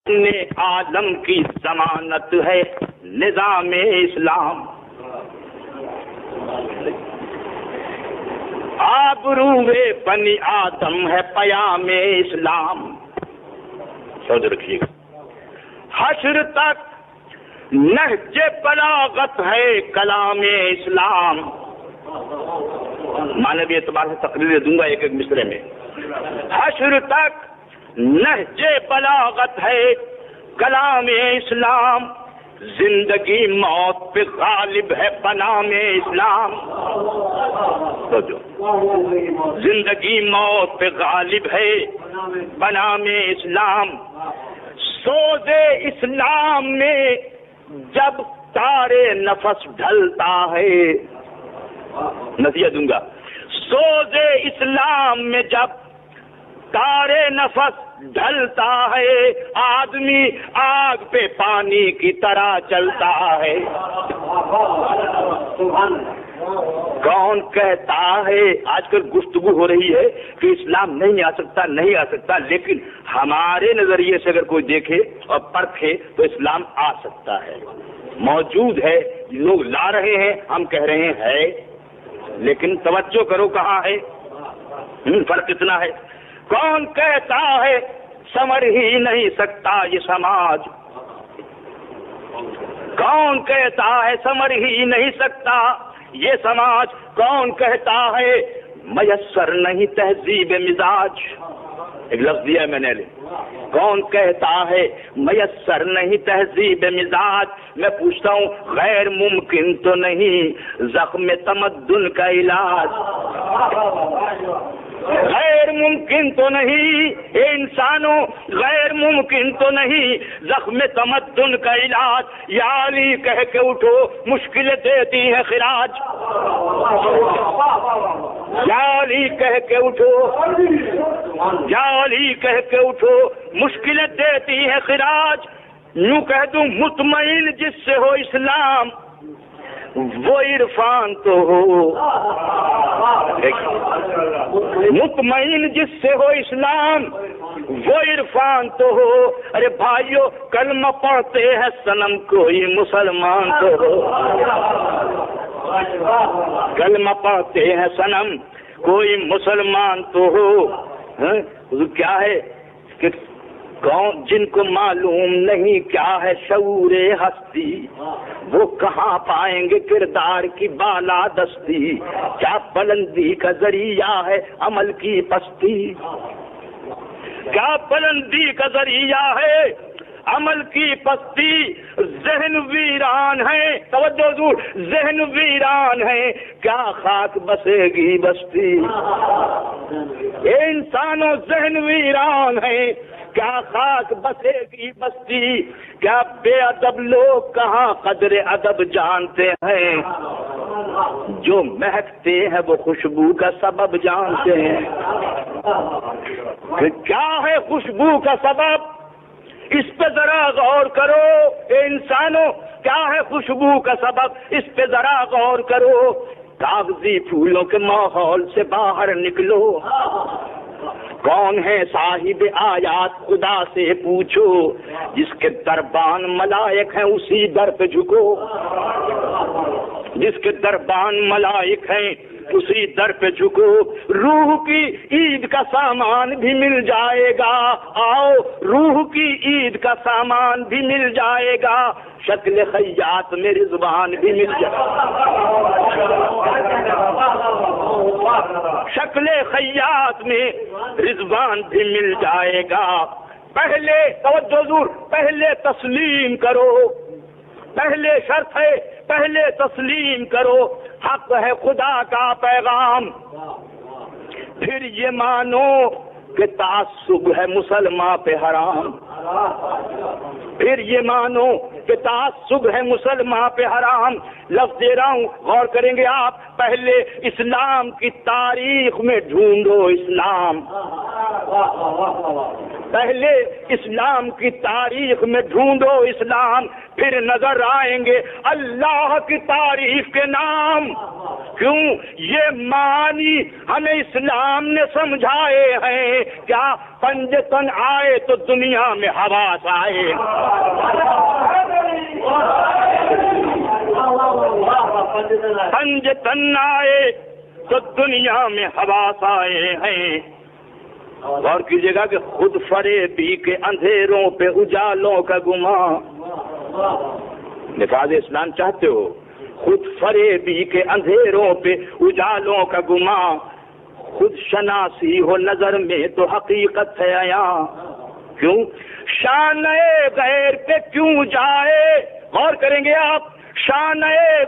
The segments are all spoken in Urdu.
نے عالم کی ضمانت ہے نظام اسلام، آبروئے بنی آدم ہے پیام اسلام. سوچ رکھیے گا، حشر تک نہج بلاغت ہے کلام اسلام. معنوی اعتبار سے تقریر دوں گا ایک ایک مصرے میں. حشر تک نہج بلاغت ہے کلام اسلام، زندگی موت پہ غالب ہے بنام اسلام. زندگی موت پہ غالب ہے بنام اسلام. سوز اسلام میں جب تارے نفس ڈھلتا ہے، نتیجہ دوں گا، سوز اسلام میں جب تارے نفس ڈھلتا ہے، آدمی آگ پہ پانی کی طرح چلتا ہے. کون کہتا ہے، آج کل گفتگو ہو رہی ہے کہ اسلام نہیں آ سکتا، لیکن ہمارے نظریے سے اگر کوئی دیکھے اور پرکھے تو اسلام آ سکتا ہے، موجود ہے. لوگ لا رہے ہیں، ہم کہہ رہے ہیں لیکن توجہ کرو کہاں ہے، فرق اتنا ہے. کون کہتا ہے سمر ہی نہیں سکتا یہ سماج، کون کہتا ہے سمر ہی نہیں سکتا یہ سماج، کون کہتا ہے میسر نہیں تہذیب مزاج. ایک لفظ دیا ہے میں نے، کون کہتا ہے میسر نہیں تہذیب مزاج. میں پوچھتا ہوں غیر ممکن تو نہیں زخم تمدن کا علاج، غیر ممکن تو نہیں اے انسانوں، غیر ممکن تو نہیں زخم تمدن کا علاج. یا علی کہہ کے اٹھو مشکلیں دیتی ہے خراج، یا علی کہہ کے اٹھو، یا علی کہہ کے اٹھو مشکلیں دیتی ہے خراج. یوں کہہ دوں مطمئن جس سے ہو اسلام وہ عرفان تو ہو، مطمئن جس سے ہو اسلام وہ عرفان تو ہو. ارے بھائیو کلمہ پڑھتے ہیں صنم کوئی مسلمان تو ہو، کلمہ پڑھتے ہیں صنم کوئی مسلمان تو ہو. کیا ہے کہ کون جن کو معلوم نہیں کیا ہے شعور ہستی، وہ کہاں پائیں گے کردار کی بالا دستی. کیا بلندی کا ذریعہ ہے عمل کی پستی، کیا بلندی کا ذریعہ ہے عمل کی پستی. ذہن ویران ہے، توجہ حضور، ذہن ویران ہے کیا خاک بسے گی بستی. اے انسانوں ذہن ویران ہے کیا خاک بسے گی بستی. کیا بے ادب لوگ کہاں قدر ادب جانتے ہیں، جو مہکتے ہیں وہ خوشبو کا سبب جانتے ہیں. کیا ہے خوشبو کا سبب، اس پہ ذرا غور کرو. اے انسانوں کیا ہے خوشبو کا سبب، اس پہ ذرا غور کرو. کاغذی پھولوں کے ماحول سے باہر نکلو. کون ہے صاحب آیات خدا سے پوچھو، جس کے دربان ملائک ہیں اسی در پہ جھکو، جس کے دربان ملائک ہیں اسی در پہ جھکو. روح کی عید کا سامان بھی مل جائے گا، آؤ روح کی عید کا سامان بھی مل جائے گا. شکل خیاط میں رضوان بھی مل جائے گا، شکل خیاط میں رضوان بھی مل جائے گا. پہلے توجہ حضور، پہلے تسلیم کرو، پہلے شرط ہے پہلے تسلیم کرو. حق ہے خدا کا پیغام، پھر یہ مانو کہ تعصب ہے مسلمان پہ حرام. پھر یہ مانو کہ تعصب ہے مسلمان پہ حرام. لفظ دے رہا ہوں غور کریں گے آپ. پہلے اسلام کی تاریخ میں ڈھونڈو اسلام، پہلے اسلام کی تاریخ میں ڈھونڈو اسلام، پھر نظر آئیں گے اللہ کی تعریف کے نام۔ کیوں؟ یہ معنی ہمیں اسلام نے سمجھائے ہیں۔ کیا پنجتن آئے تو دنیا میں حواس آئے، پنجتن آئے تو دنیا میں حواس آئے ہیں۔ غور کیجیے گا کہ خود فریبی کے اندھیروں پہ اجالوں کا گمان، نفاذ اسلام چاہتے ہو، خود فریبی کے اندھیروں پہ اجالوں کا گمان، خود شناسی ہو نظر میں تو حقیقت ہے عیاں۔ کیوں؟ شان غیر پہ کیوں جائے، غور کریں گے آپ، شان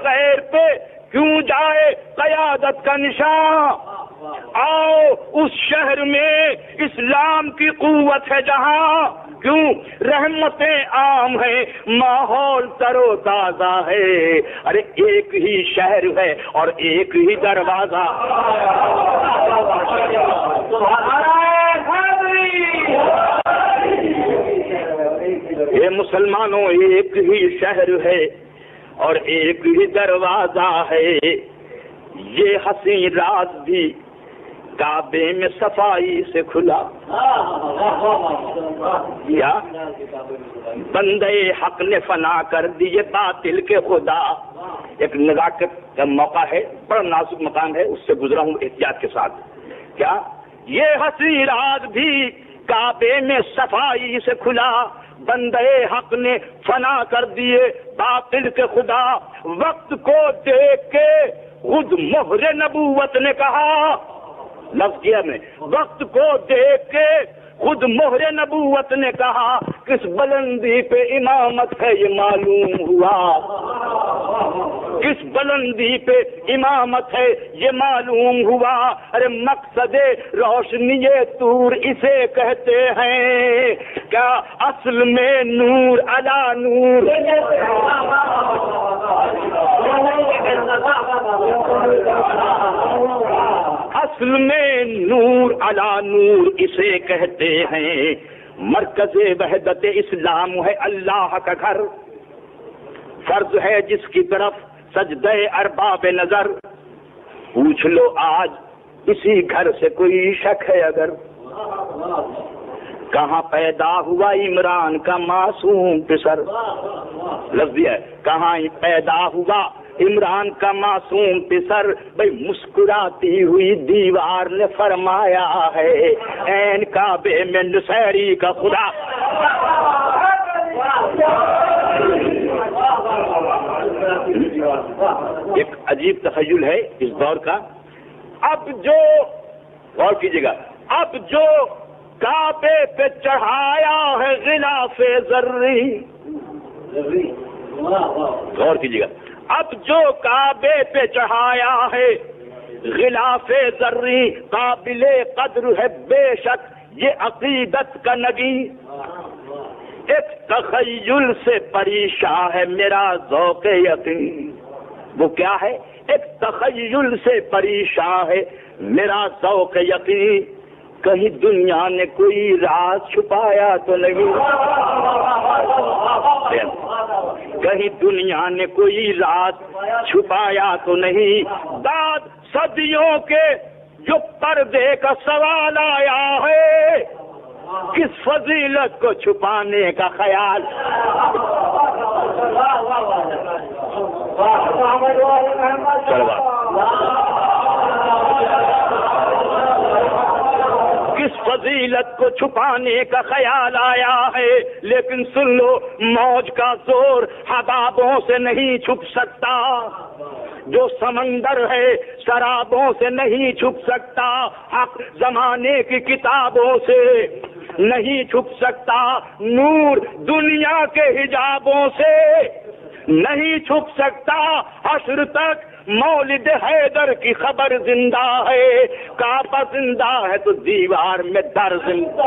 غیر پہ کیوں جائے قیادت کا نشان۔ آؤ اس شہر میں اسلام کی قوت ہے جہاں، کیوں؟ رحمتیں عام ہیں، ماحول تر و تازہ ہے۔ ارے ایک ہی شہر ہے اور ایک ہی دروازہ، یہ مسلمانوں ایک ہی شہر ہے اور ایک ہی دروازہ ہے۔ یہ حسین راز بھی کعبے میں صفائی سے کھلا، یا بندے حق نے فنا کر دیے باطل کے خدا۔ ایک نزاکت کا موقع ہے، بڑا نازک مقام ہے، اس سے گزرا ہوں احتیاط کے ساتھ۔ کیا یہ حسین راز بھی کعبے میں صفائی سے کھلا، بندے حق نے فنا کر دیے باطل کے خدا۔ وقت کو دیکھ کے خود مہر نبوت نے کہا، لفظ کیا میں، وقت کو دیکھ کے خود مہر نبوت نے کہا، کس بلندی پہ امامت ہے یہ معلوم ہوا، کس بلندی پہ امامت ہے یہ معلوم ہوا۔ ارے مقصد روشنی طور اسے کہتے ہیں، کیا اصل میں نور علی نور، اصل میں نور علی نور اسے کہتے ہیں۔ مرکز وحدت اسلام ہے اللہ کا گھر، فرض ہے جس کی طرف سجدہ ارباب نظر۔ پوچھ لو آج اسی گھر سے کوئی شک ہے اگر، کہاں پیدا ہوا عمران کا معصوم پسر، لفظ ہے کہاں پیدا ہوا عمران کا معصوم پسر۔ بھئی مسکراتی ہوئی دیوار نے فرمایا ہے، عین کعبے میں نصیری کا خدا۔ ایک عجیب تخیل ہے اس دور کا۔ اب جو، غور کیجیے گا، اب جو کعبے پہ چڑھایا ہے غلاف زرری، غور کیجیے گا، اب جو کعبے پہ چڑھایا ہے غلاف زرری، قابل قدر ہے بے شک یہ عقیدت کا نبی۔ ایک تخیل سے پریشان ہے میرا ذوق یقین، وہ کیا ہے؟ ایک تخیل سے پریشان ہے میرا ذوق یقین، کہیں دنیا نے کوئی راز چھپایا تو نہیں، کہیں دنیا نے کوئی راز چھپایا تو نہیں۔ بعد صدیوں کے جو پردے کا سوال آیا ہے، کس فضیلت کو چھپانے کا خیال، کس فضیلت کو چھپانے کا خیال آیا ہے۔ لیکن سن لو، موج کا زور حبابوں سے نہیں چھپ سکتا، جو سمندر ہے شرابوں سے نہیں چھپ سکتا، حق زمانے کی کتابوں سے نہیں چھپ سکتا، نور دنیا کے حجابوں سے نہیں چھپ سکتا۔ حشر تک مولد حیدر کی خبر زندہ ہے، کعبہ زندہ ہے تو دیوار میں در زندہ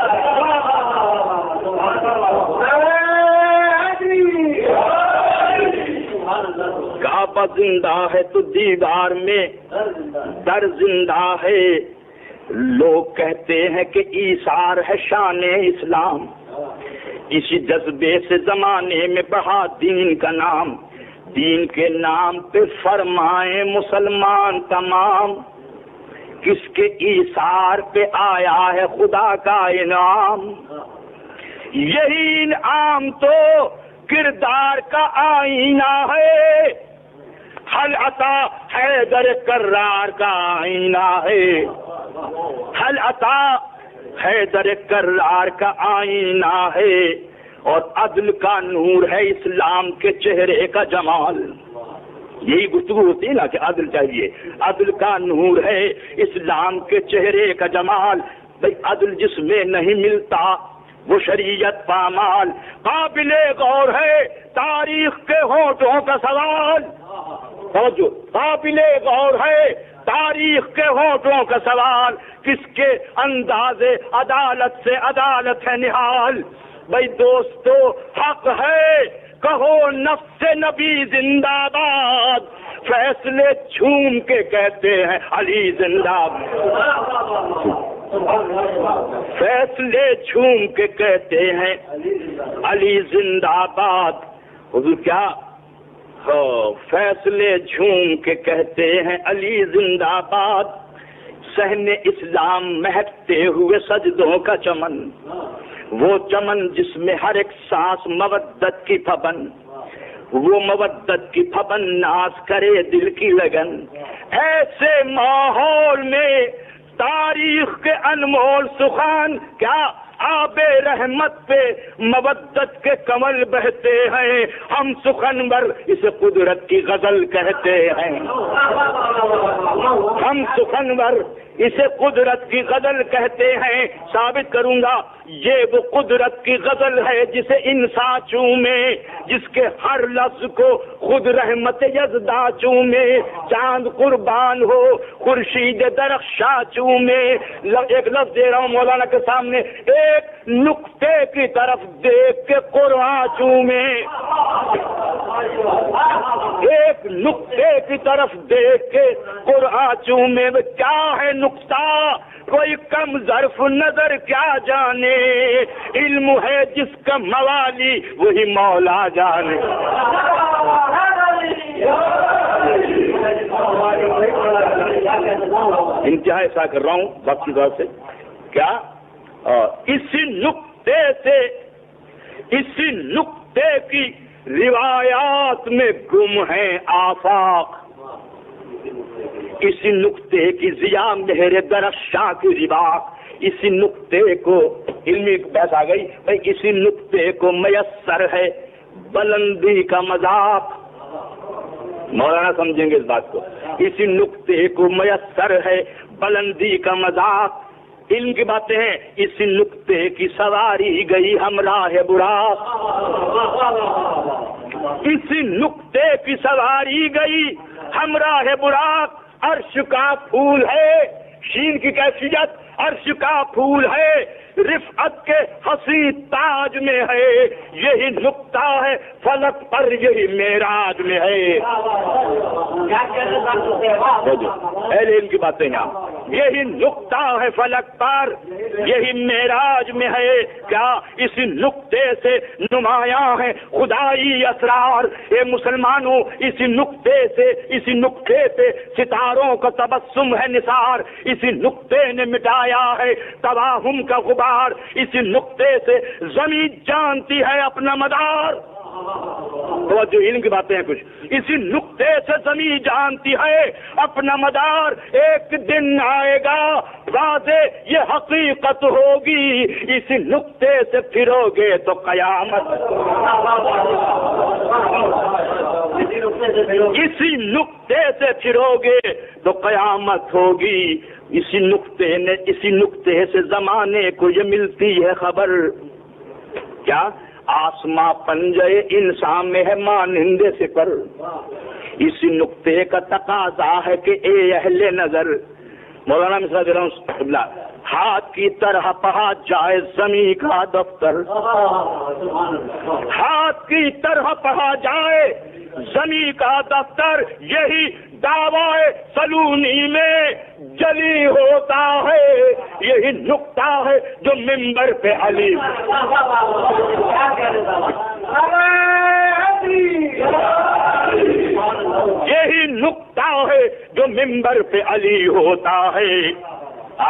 کعبہ زندہ ہے تو دیوار میں در زندہ ہے۔ لوگ کہتے ہیں کہ ایثار ہے شان اسلام، اسی جذبے سے زمانے میں بڑھا دین کا نام، دین کے نام پہ فرمائیں مسلمان تمام، کس کے ایثار پہ آیا ہے خدا کا انعام، یہی انعام تو کردار کا آئینہ ہے، حل عطا حیدر کرار کا آئینہ ہے، حل عطا حیدر کرار کا آئینہ ہے، اور عدل کا نور ہے اسلام کے چہرے کا جمال۔ یہی گفتگو ہوتی ہے نا کہ عدل چاہیے، عدل کا نور ہے اسلام کے چہرے کا جمال، بھئی عدل جس میں نہیں ملتا وہ شریعت پامال، قابل غور ہے تاریخ کے ہونٹوں کا سوال، جو قابل غور ہے تاریخ کے ہونٹوں کا سوال، کس کے انداز عدالت سے عدالت ہے نہال، بھئی دوستو حق ہے کہو نفس نبی زندہ باد، فیصلے جھوم کے کہتے ہیں علی زندہ باد، فیصلے جھوم کے کہتے ہیں علی زندہ باد، حضور کیا فیصلے جھوم کے کہتے ہیں علی زندہ باد، صحن اسلام مہکتے ہوئے سجدوں کا چمن، وہ چمن جس میں ہر ایک سانس مودت کی پھبن، وہ مودت کی پھبن ناز کرے دل کی لگن، ایسے ماحول میں تاریخ کے انمول سخان، کیا آب رحمت پہ مودت کے کمل بہتے ہیں، ہم سخنور اسے قدرت کی غزل کہتے ہیں، ہم سخنور اسے قدرت کی غزل کہتے ہیں، ثابت کروں گا یہ وہ قدرت کی غزل ہے جسے انسان چومے، جس کے ہر لفظ کو خود رحمت یزداں چومے، چاند قربان ہو خورشید درخشاں چومے، ایک لفظ دے رہا ہوں مولانا کے سامنے، ایک نقطے کی طرف دیکھ کے قرآن چومے، ایک نقطے کی طرف دیکھ کے قرآن چومے، کیا ہے نقطہ کوئی کم ظرف نظر کیا جانے، علم ہے جس کا موالی وہی مولا جانے، انتہا ایسا کر رہا ہوں وقت کی طرف سے، کیا اسی نقطے کی روایات میں گم ہیں آفاق، اسی نقطے کی ضیا مہر درخشاں کی رواق، اسی نقطے کو علمی بحث آ گئی بھائی، اسی نقطے کو میسر ہے بلندی کا مذاق، مولانا سمجھیں گے اس بات کو، اسی نقطے کو میسر ہے بلندی کا مذاق، علم کی باتیں ہیں، اسی نقطے کی سواری گئی ہمراہ براق، اسی نقطے کی سواری گئی ہمراہ براق، عرش کا پھول ہے شین کی کیفیت، عرش کا پھول ہے رفعت کے حسین تاج میں ہے، یہی نقطہ ہے فلک پر یہی معراج میں ہے، اہل علم کی باتیں یہاں، یہی نقطہ ہے فلک پر یہی معراج میں ہے، کیا اسی نقطے سے نمایاں ہے خدائی اسرار، اے مسلمانوں اسی نقطے پہ ستاروں کا تبسم ہے نثار، اسی نقطے نے مٹایا ہے توہم کا غبار، اسی نقطے سے زمین جانتی ہے اپنا مدار، جو علم کی باتیں ہیں کچھ، اسی نقطے سے زمین جانتی ہے اپنا مدار، ایک دن آئے گا واضح یہ حقیقت ہوگی، اسی نقطے سے پھرو گے تو قیامت، اسی نقطے سے پھرو گے تو قیامت ہوگی، اسی نقطے سے زمانے کو یہ ملتی ہے خبر، کیا آسماں پنجے انسان میں ہے مانند سپر، اسی نقطے کا تقاضا ہے کہ اے اہل نظر، مولانا مثال دے رہا ہوں، ہاتھ کی طرح پڑھا جائے زمین کا دفتر، ہاتھ کی طرح پڑھا جائے زمین کا دفتر، یہی دعوی سلونی میں جلی ہوتا ہے، یہی نقطہ ہے جو منبر پہ علی یہی نقطہ ہے جو منبر پہ علی ہوتا ہے۔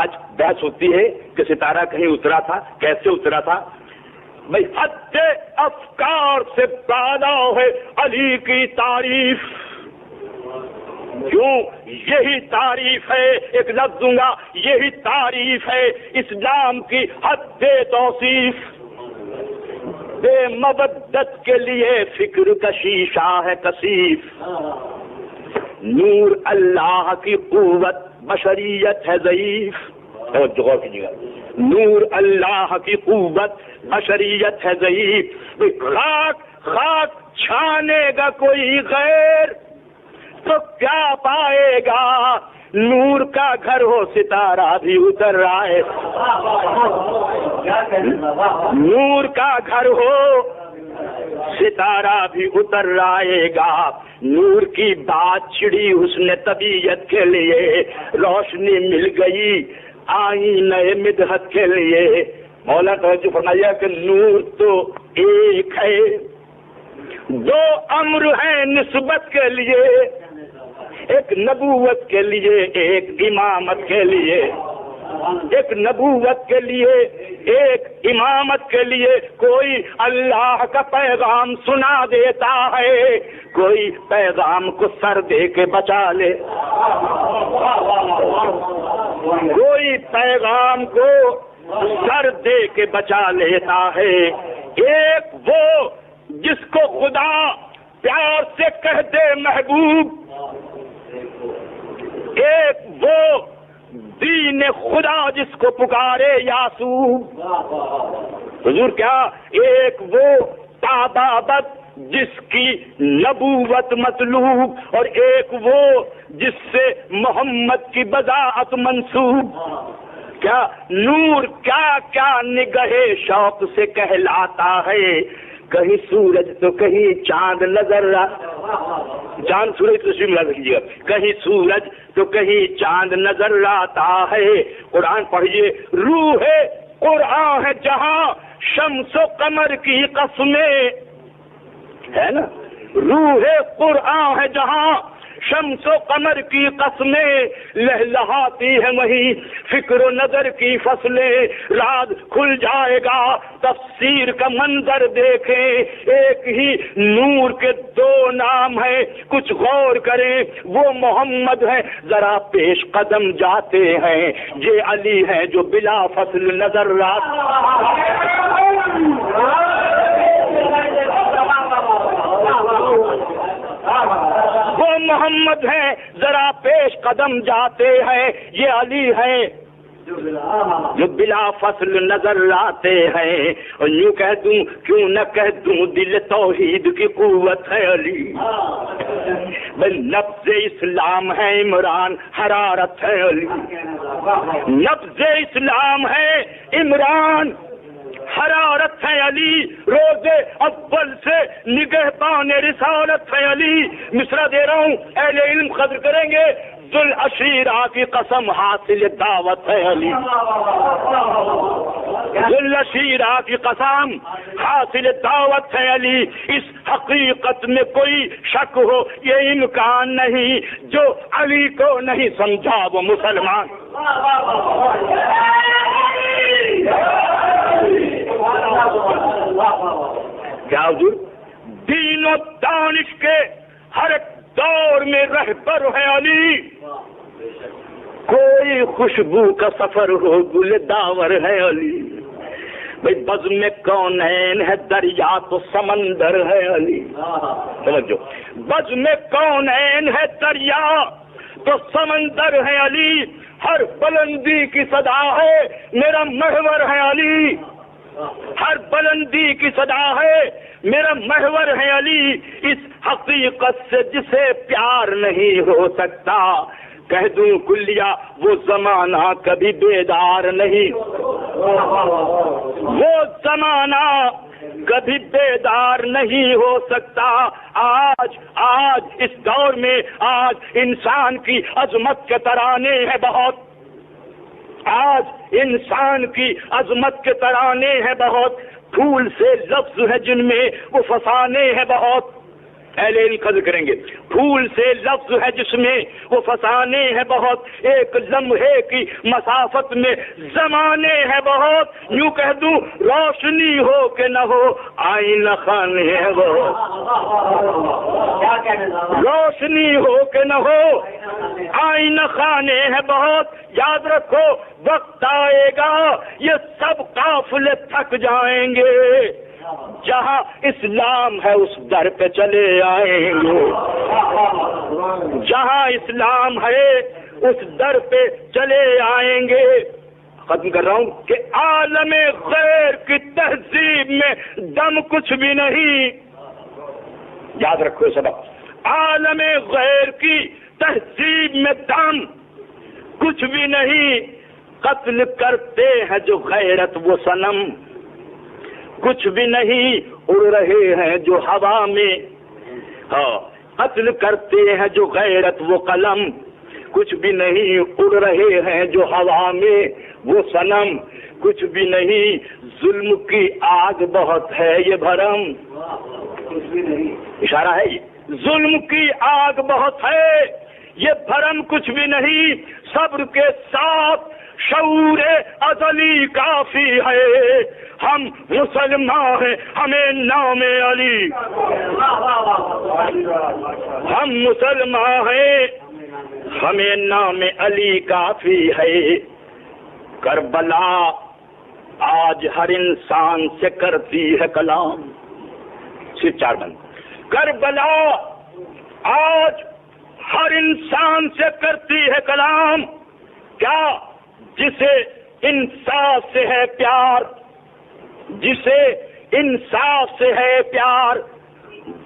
آج بحث ہوتی ہے کہ ستارہ کہیں اترا تھا، کیسے اترا تھا؟ بھائی حد افکار سے پیدا ہے علی کی تعریف۔ کیوں؟ یہی تعریف ہے، ایک لفظ دوں گا، یہی تعریف ہے اسلام کی حد توصیف۔ بے مودت کے لیے فکر کا شیشہ ہے کثیف، نور اللہ کی قوت بشریت ہے ضعیف۔ غور کیجیے گا، نور اللہ کی قوت بشریت ہے ضعیف۔ خاک خاک چھانے گا کوئی غیر تو کیا پائے گا؟ نور کا گھر ہو ستارہ بھی اتر رہا ہے، نور کا گھر ہو ستارہ بھی اتر رہے گا۔ نور کی بات چھڑی حسن طبیعت کے لیے، روشنی مل گئی آئینہ مدحت کے لیے۔ مولا توجہ فرمایا کہ نور تو ایک ہے، دو امر ہیں نسبت کے لیے، ایک نبوت کے لیے ایک امامت کے لیے، ایک نبوت کے لیے ایک امامت کے لیے۔ کوئی اللہ کا پیغام سنا دیتا ہے، کوئی پیغام کو سر دے کے بچا لے، کوئی پیغام کو سر دے کے بچا لیتا ہے۔ ایک وہ جس کو خدا پیار سے کہہ دے محبوب، ایک وہ دین خدا جس کو پکارے یاسوب۔ حضور کیا؟ ایک وہ تابابت جس کی نبوت مطلوب، اور ایک وہ جس سے محمد کی بضاعت منسوب۔ کیا نور کیا کیا نگہے شوق سے کہلاتا ہے، کہیں سورج تو کہیں چاند نظر چاند سورج تصویر ملا دیجیے گا، کہیں سورج تو کہیں چاند نظر آتا ہے۔ قرآن پڑھیے، روح قرآن ہے جہاں شمس و قمر کی قسمیں، ہے نا؟ روح قرآن ہے جہاں شمس و قمر کی قسمیں، لہلہاتی ہے وہیں فکر و نظر کی فصلیں۔ راز کھل جائے گا تفسیر کا منظر دیکھیں، ایک ہی نور کے دو نام ہیں، کچھ غور کریں وہ محمد ہیں، ذرا پیش قدم جاتے ہیں، یہ علی ہیں جو بلا فصل نظر وہ محمد ہیں، ذرا پیش قدم جاتے ہیں، یہ علی ہیں جو بلا فصل نظر آتے ہیں۔ اور یوں کہہ دوں کیوں نہ کہہ دوں، دل توحید کی قوت ہے علی، نبض اسلام ہے عمران، حرارت ہے علی، نبض اسلام ہے عمران، حرارت ہے علی، روز اول سے نگہبان رسالت ہے علی۔ مصرع دے رہا ہوں، اہل علم قدر کریں گے، ذوالعشیرہ کی قسم حاصل دعوت ہے علی، ذوالعشیرہ کی قسم حاصل دعوت ہے علی۔ اس حقیقت میں کوئی شک ہو یہ امکان نہیں، جو علی کو نہیں سمجھا وہ مسلمان۔ کیا حضور؟ دین و دانش کے ہر ایک دور میں رہبر ہے علی، کوئی خوشبو کا سفر ہو گل داور ہے علی، بھائی بزم کونین ہے دریا تو سمندر ہے علی، سمجھو، بزم کونین ہے دریا تو سمندر ہے علی، ہر بلندی کی صدا ہے میرا محور ہے علی، ہر بلندی کی صدا ہے میرا محور ہے علی۔ اس حقیقت سے جسے پیار نہیں ہو سکتا، کہہ دوں کلیا وہ زمانہ کبھی بیدار نہیں، وہ زمانہ کبھی بیدار نہیں ہو سکتا. آج اس دور میں آج انسان کی عظمت کے ترانے ہیں بہت. آج انسان کی عظمت کے ترانے ہیں بہت. پھول سے لفظ ہے جن میں وہ فسانے ہیں بہت. اہل علم قدر کریں گے. پھول سے لفظ ہے جس میں وہ فسانے ہیں بہت. ایک لمحے کی مسافت میں زمانے ہیں بہت. یوں کہہ دوں روشنی ہو کہ نہ ہو آئینہ خانے ہیں بہت. روشنی ہو کہ نہ ہو آئینہ خانے ہیں بہت. یاد رکھو وقت آئے گا یہ سب قافلے تھک جائیں گے. جہاں اسلام ہے اس در پہ چلے آئیں گے. جہاں اسلام ہے اس در پہ چلے آئیں گے. ختم کر رہا ہوں کہ عالم غیر کی تہذیب میں دم کچھ بھی نہیں. یاد رکھو سبق. عالم غیر کی تہذیب میں دم کچھ بھی نہیں. قتل کرتے ہیں جو غیرت وہ صنم کچھ بھی نہیں. اڑ رہے ہیں جو ہوا میں. قتل کرتے ہیں جو غیرت وہ قلم کچھ بھی نہیں. اڑ رہے ہیں جو ہوا میں وہ صنم کچھ بھی نہیں. ظلم کی آگ بہت ہے یہ بھرم. اشارہ ہے یہ ظلم کی آگ بہت ہے یہ بھرم کچھ بھی نہیں. صبر کے ساتھ شعور ازلی کافی ہے. ہم مسلمان ہیں ہمیں نام علی. ہم مسلمان ہیں ہمیں نام علی کافی ہے. کربلا آج ہر انسان سے کرتی ہے کلام. صرف 4 بند. کربلا آج ہر انسان سے کرتی ہے کلام. کیا؟ جسے انصاف سے ہے پیار. جسے انصاف سے ہے پیار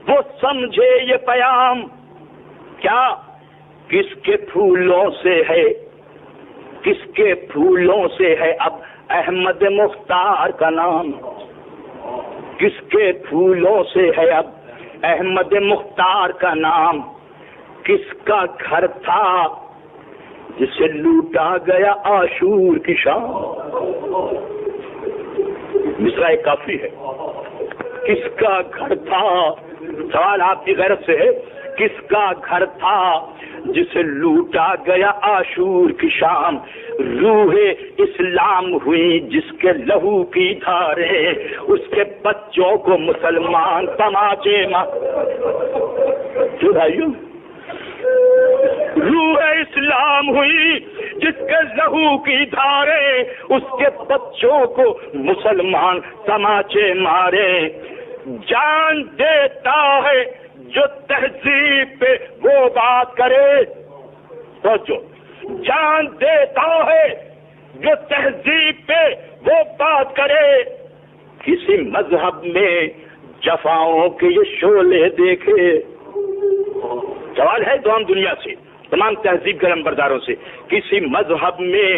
وہ سمجھے یہ پیام. کیا؟ کس کے پھولوں سے ہے کس کے پھولوں سے ہے اب احمد مختار کا نام. کس کے پھولوں سے ہے اب احمد مختار کا نام. کس کا گھر تھا جسے لوٹا گیا عاشور کی شام. مصرع کافی ہے. کس کا گھر تھا. سوال آپ کی غیرت سے ہے. کس کا گھر تھا جسے لوٹا گیا عاشور کی شام. روح اسلام ہوئی جس کے لہو کی دھاریں اس کے بچوں کو مسلمان تماچے بھائیو. روح اسلام ہوئی جس کے لہو کی دھاریں اس کے بچوں کو مسلمان تماچے مارے. جان دیتا ہے جو تہذیب پہ وہ بات کرے. سوچو. جان دیتا ہے جو تہذیب پہ وہ بات کرے. کسی مذہب میں جفاؤں کے یہ شعلے دیکھے. سوال ہے تمام دنیا سے تمام تہذیب کے نمبرداروں سے. کسی مذہب میں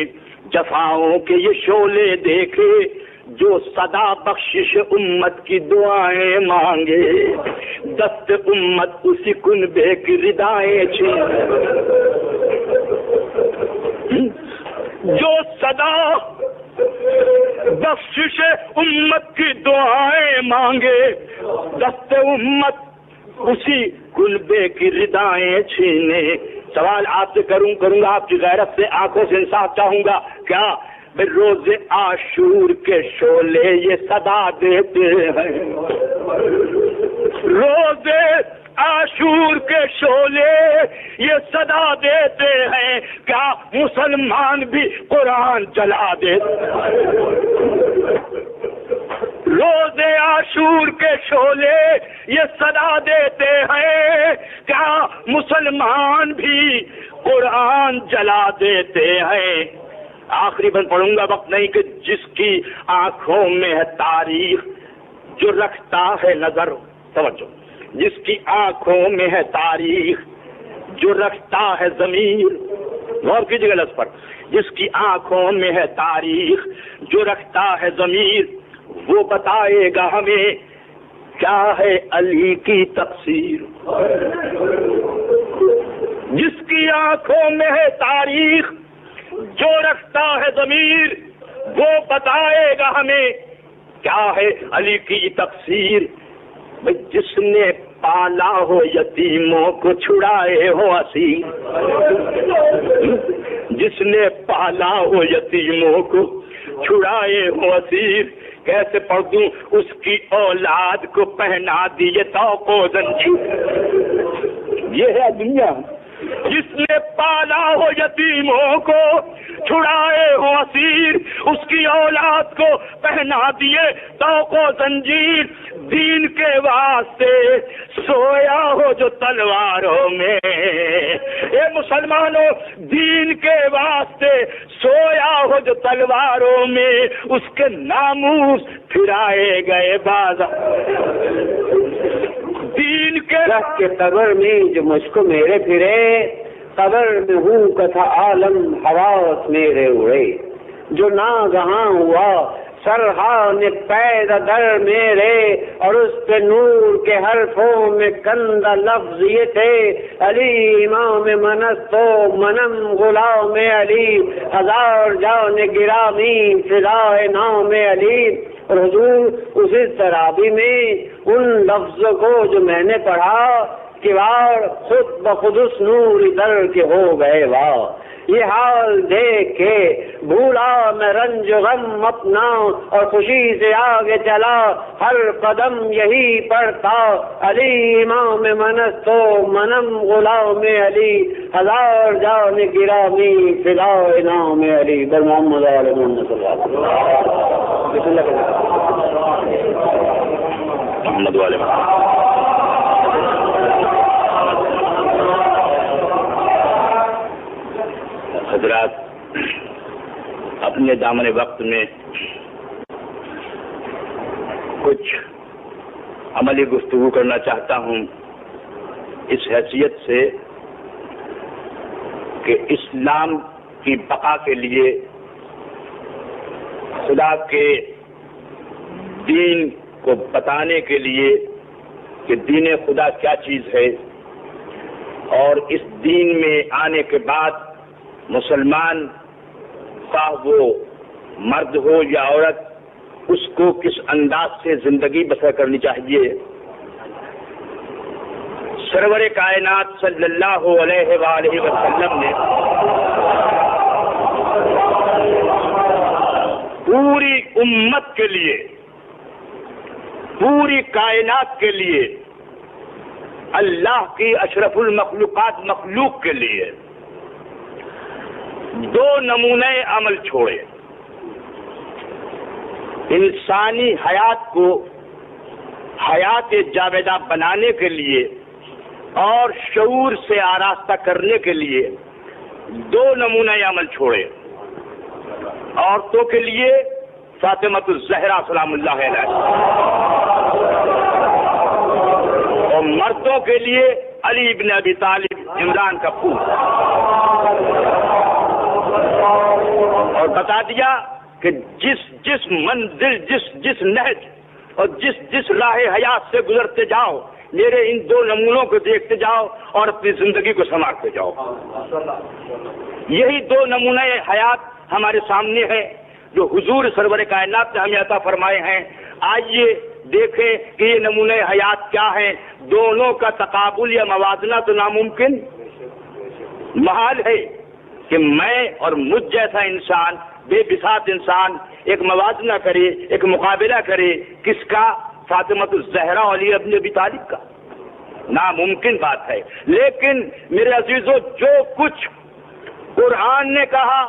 جفاؤں کے یہ شعلے دیکھے جو صدا بخشش امت کی دعائیں مانگے. دست امت اسی کنبے کی ردائیں چھینے. جو صدا بخشش امت کی دعائیں مانگے دست امت اسی کنبے کی ردائیں چھینے. سوال آپ سے کروں گا آپ کی غیرت سے آنکھوں سے انصاف چاہوں گا. کیا روز عاشور کے شعلے یہ صدا دیتے ہیں؟ روز عاشور کے شعلے یہ صدا دیتے ہیں. کیا مسلمان بھی قرآن جلا دیتے ہیں؟ روز عاشور کے شعلے یہ صدا دیتے ہیں. کیا مسلمان بھی قرآن جلا دیتے ہیں؟ آخری بند پڑھوں گا وقت نہیں کہ جس کی آنکھوں میں ہے تاریخ جو رکھتا ہے نظر. توجہ. جس کی آنکھوں میں ہے تاریخ جو رکھتا ہے ضمیر. غور کیجیے گا لفظ پر. جس کی آنکھوں میں ہے تاریخ جو رکھتا ہے ضمیر وہ بتائے گا ہمیں کیا ہے علی کی تقصیر. جس کی آنکھوں میں ہے تاریخ جو رکھتا ہے ضمیر وہ بتائے گا ہمیں کیا ہے علی کی تقصیر. جس نے پالا ہو یتیموں کو چھڑائے ہو اسیر. جس نے پالا ہو یتیموں کو چھڑائے ہو اسیر. کیسے پڑھ دوں اس کی اولاد کو پہنا دیے طوق و زنجیر. یہ ہے دنیا. جس نے پالا ہو یتیموں کو چھڑائے ہو اسیر اس کی اولاد کو پہنا دیے طوق و زنجیر. دین کے واسطے سویا ہو جو تلواروں میں. اے مسلمانوں دین کے واسطے سویا ہو جو تلواروں میں اس کے ناموس پھرائے گئے بازار. دین کے رکھ کے قبر میں جو مجھ کو میرے پھرے قبر میں ہوں کتھا عالم حواس میرے اڑے. جو ناگہاں ہوا سرحان پیدا در میرے اور اس پہ نور کے حرفوں میں کندہ لفظ یہ تھے علی امام منستو منم غلام علی ہزار جان گرامی فدائے نام علی. اور حضور اسی ترابی میں ان لفظوں کو جو میں نے پڑھا کیوار خود بخود اس نور در کے ہو گئے واہ. یہ حال دیکھ کے بھولا میں رنج غم اپنا اور خوشی سے آگے چلا ہر قدم یہی پڑھتا علی امام منستو منم غلام علی ہزار جان گرامی فدائے نام علی. بر محمد علیہ محمد صلی اللہ محمد والے. حضرات اپنے دامن وقت میں کچھ عملی گفتگو کرنا چاہتا ہوں اس حیثیت سے کہ اسلام کی بقا کے لیے خدا کے دین کو بتانے کے لیے کہ دین خدا کیا چیز ہے اور اس دین میں آنے کے بعد مسلمان خواہ وہ مرد ہو یا عورت اس کو کس انداز سے زندگی بسر کرنی چاہیے. سرور کائنات صلی اللہ علیہ وآلہ وسلم نے پوری امت کے لیے پوری کائنات کے لیے اللہ کی اشرف المخلوقات مخلوق کے لیے دو نمونے عمل چھوڑے. انسانی حیات کو حیات جاویدہ بنانے کے لیے اور شعور سے آراستہ کرنے کے لیے دو نمونے عمل چھوڑے. عورتوں کے لیے فاطمۃ الزہرا سلام اللہ علیہ اور مردوں کے لیے علی بن ابی طالب عمران کا پوت. اور بتا دیا کہ جس منزل جس نہج اور جس راہ حیات سے گزرتے جاؤ میرے ان دو نمونوں کو دیکھتے جاؤ اور اپنی زندگی کو سنوارتے جاؤ. یہی دو نمونے حیات ہمارے سامنے ہیں جو حضور سرور کائنات نے ہمیں عطا فرمائے ہیں. آئیے دیکھیں کہ یہ نمونے حیات کیا ہیں. دونوں کا تقابل یا موازنہ تو ناممکن محال ہے کہ میں اور مجھ جیسا انسان بے بساط انسان ایک موازنہ کرے ایک مقابلہ کرے کس کا؟ فاطمۃ الزہرا علی ابن ابی طالب کا. ناممکن بات ہے. لیکن میرے عزیزوں جو کچھ قرآن نے کہا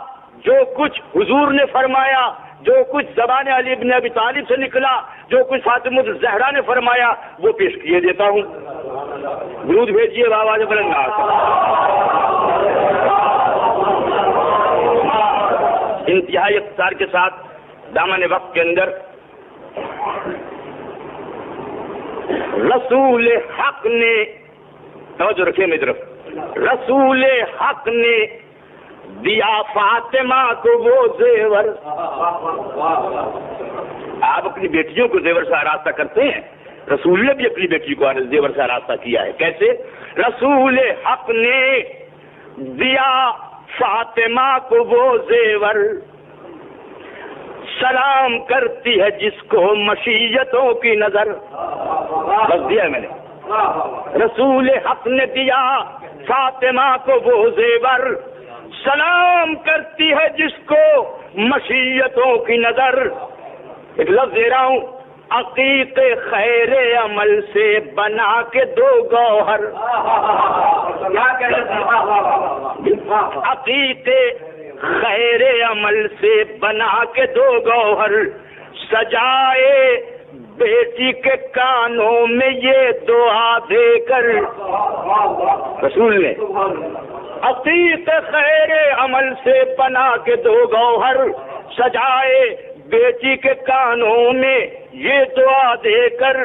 جو کچھ حضور نے فرمایا جو کچھ زبان علی ابن ابی طالب سے نکلا جو کچھ فاطمۃ الزہرا نے فرمایا وہ پیش کیے دیتا ہوں. درود بھیجیے بابا بلند انتہائی اختصار کے ساتھ دامن وقت کے اندر رسول حق نے توجہ رکھے میری طرف. رسول حق نے دیا فاطمہ کو وہ زیور آپ اپنی بیٹیوں کو زیور سے آراستہ کرتے ہیں، رسول نے بھی اپنی بیٹی کو زیور سے آراستہ کیا ہے. کیسے؟ رسول حق نے دیا فاطمہ کو وہ زیور، سلام کرتی ہے جس کو مشیتوں کی نظر. بس دیا ہے میں نے. رسول حق نے دیا فاطمہ کو وہ زیور، سلام کرتی ہے جس کو مشیتوں کی نظر. ایک لفظ دے رہا ہوں، عقیق خیر عمل سے بنا کے دو گوہر. عقیق خیر عمل سے بنا کے دو گوہر، سجائے بیٹی کے کانوں میں یہ دعا دے کر. رسول نے عقیق خیر عمل سے بنا کے دو گوہر، سجائے بیٹی کے کانوں میں یہ دعا دے کر،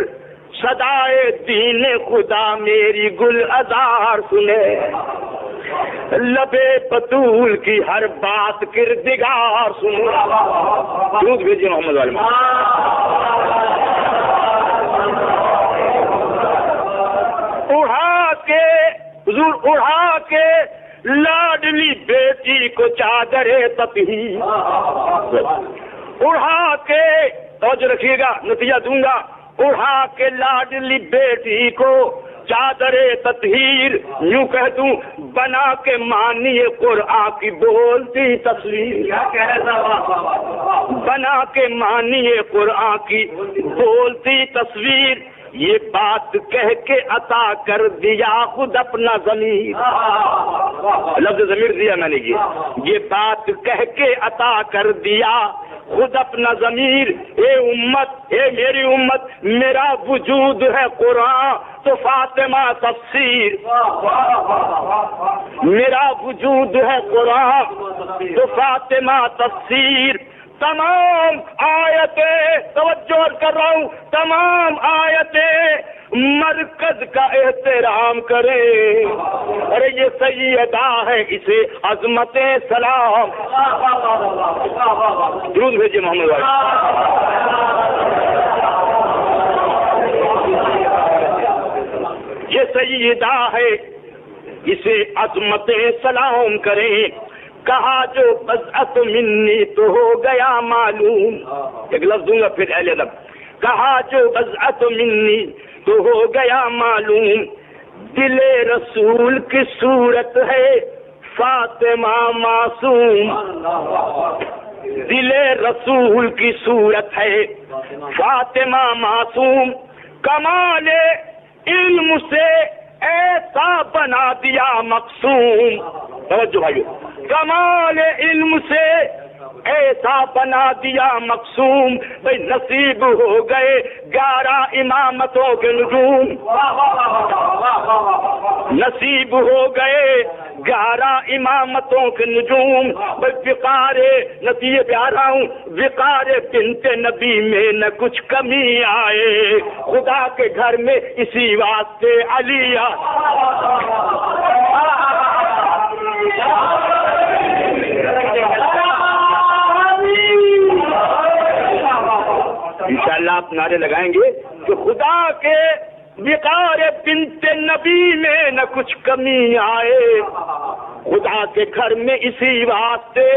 صدائے دین خدا میری گل ازار سنے، لبے بطول کی ہر بات کردگار سنے. درود بھیجیے محمد والے. اڑا کے حضور اڑا کے لاڈلی بیٹی کو چادر تطہیر، اڑا کے، توجہ رکھیے گا نتیجہ دوں گا، اڑا کے لاڈلی بیٹی کو چادر تطہیر، یوں کہہ دوں بنا کے مانیے قرآن کی بولتی تصویر، بنا کے مانیے قرآن کی بولتی تصویر. یہ بات کہہ کے عطا کر دیا خود اپنا ضمیر. لفظ ضمیر دیا میں نے. یہ بات کہہ کے عطا کر دیا خود اپنا ضمیر. اے امت، اے میری امت، میرا وجود ہے قرآن تو فاطمہ تفسیر. میرا وجود ہے قرآن تو فاطمہ تفسیر. تمام آیتیں، توجہ کر رہا ہوں، تمام آیتیں مرکز کا احترام کریں. ارے یہ سیدہ ہے، اسے عظمت سلام. درود بھیجیے محمد بھائی. یہ سیدہ ہے، اسے عظمت سلام کریں. کہا جو بضعت منی تو ہو گیا معلوم. ایک لفظ دوں گا پھر اہل ادب. کہا جو بضعت منی تو ہو گیا معلوم، دل رسول کی صورت ہے فاطمہ معصوم. دل رسول کی صورت ہے فاطمہ معصوم. کمال علم سے ایسا بنا دیا مقصوم. توجہ بھائیو، کمال علم سے ایسا بنا دیا مقصوم. بھائی نصیب ہو گئے 11 امامتوں کے نجوم. نصیب ہو گئے 11 امامتوں کے نجوم. بھائی وقار نتیجے پہ آ رہا ہوں، وقار بنت نبی میں نہ کچھ کمی آئے، خدا کے گھر میں اسی واسطے علی. انشاءاللہ آپ نعرے لگائیں گے کہ خدا کے وقار بنت نبی میں نہ کچھ کمی آئے، خدا کے گھر میں اسی واسطے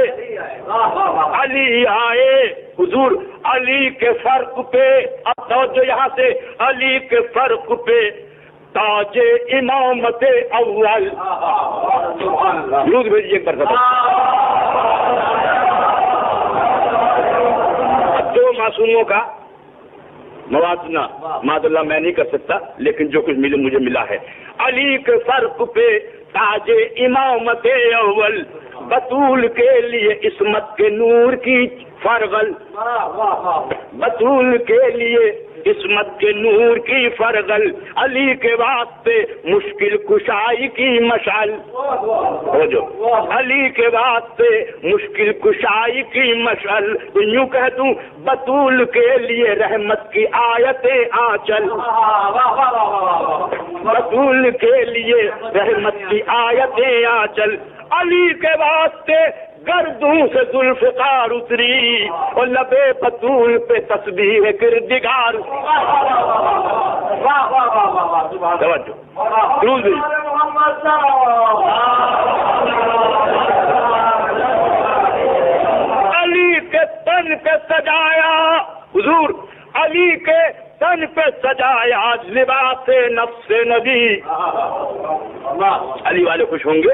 علی آئے. حضور علی کے فرق پہ، اب توجہ یہاں سے، علی کے فرق پہ تاج امامت اول. درود بھیجیے ایک بار. دو معصوموں کا موازنہ معاذ اللہ میں نہیں کر سکتا، لیکن جو کچھ مجھے ملا ہے. علی کے فرق پہ تاج امامت اول، بطول کے لیے عصمت کے نور کی فرغل. بطول کے لیے عصمت کے نور کی فرغل، علی کے واسطے مشکل کشائی کی مشعل. علی کے واسطے مشکل کشائی کی مشعل. یوں کہہ دوں بطول کے لیے رحمت کی آیتیں آنچل. بطول کے لیے رحمت کی آیتیں آنچل. علی کے واسطے گردوں سے ذوالفقار اتری اور لبے بطول پہ تسبیح کردگار. توجہ علی کے تن پہ سجایا حضور، علی کے تن پہ سجایا لباس نفس نبی. علی والے خوش ہوں گے.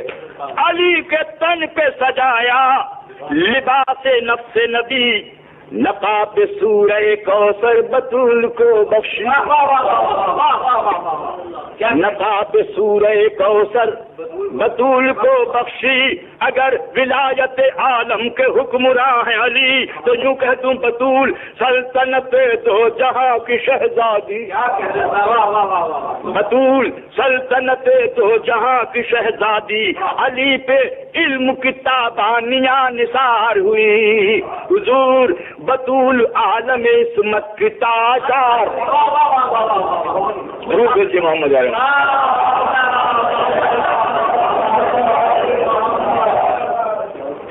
علی کے تن پہ سجایا لباس نفس نبی، نقاب سورہ کوثر بطول کو بخشی. نقاب سورہ کوثر بطول کو بخشی. اگر ولایت عالم کے حکمراں ہیں علی تو یوں کہہ دوں بطول سلطنت دو جہاں کی شہزادی. بطول سلطنت دو جہاں کی شہزادی. علی پہ علم کی تابانیاں نثار ہوئی. حضور بطول عالم عصمت کی تاجدار. روح جی محمد علیہ.